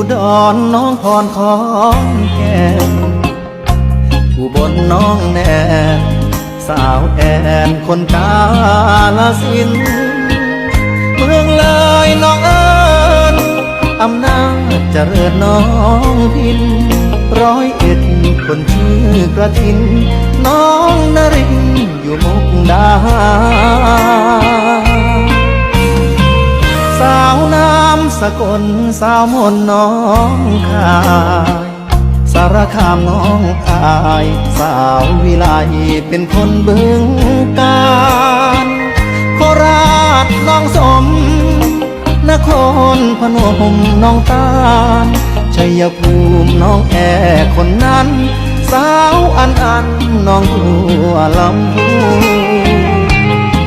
อุดรน้องพรของแก่นอุบลน้องแนนสาวแอนคนกาลสินธุ์เมืองเลยน้องเอิญอำนาจเจริญน้องพิน101คนชื่อกระทินน้องนรินอยู่มุกดาหารสาวน้ำสกลสาวมนน้องคายสารคามน้องอายสาววิไลเป็นคนบึงกาฬโคราชน้องสมนครพนมน้องตาลชัยภูมิน้องแอคนนั้นสาวอันน้องบัวลำพู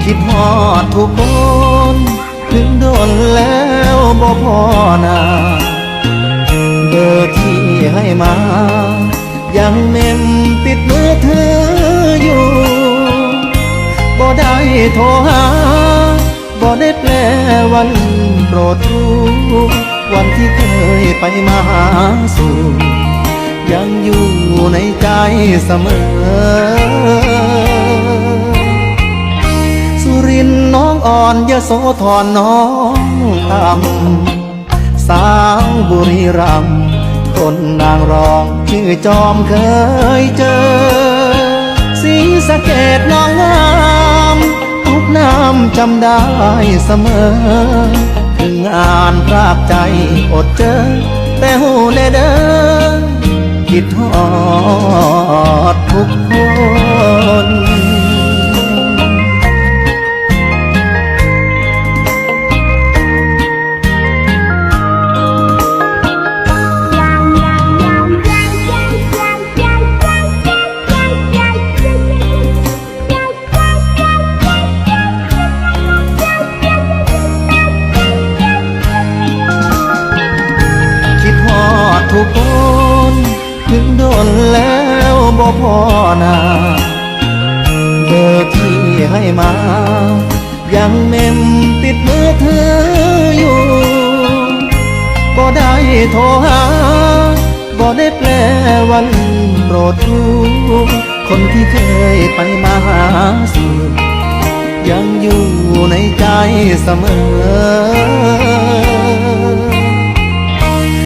คิดฮอดทุกคนถึงโดนแล้วบ่พอนาเบอร์ที่ให้มายังเมมติดมือถืออยู่บ่ได้โทรหาบ่ได้แปลวันโปรดรู้วันที่เคยไปมาหาสู่ยังอยู่ในใจเสมอสุรินทร์น้องอ่อนยโสธรน้องต่ำสาวบุรีรัมย์คนนางรองชื่อจอมเคยเจอศรีสะเกษน้องงามทุกน้ำจำได้เสมอถึงงานพรากใจอดเจอแต่หูแน่เด้อคิดฮอดทุกคนทุกคนถึงโดนแล้วบ่พอนาเบอร์ที่ให้มายังเมมติดมือถืออยู่บ่ได้โทรหาบ่ได้แปลวันโปรดรู้คนที่เคยไปมาหาสู่ยังอยู่ในใจเสมอ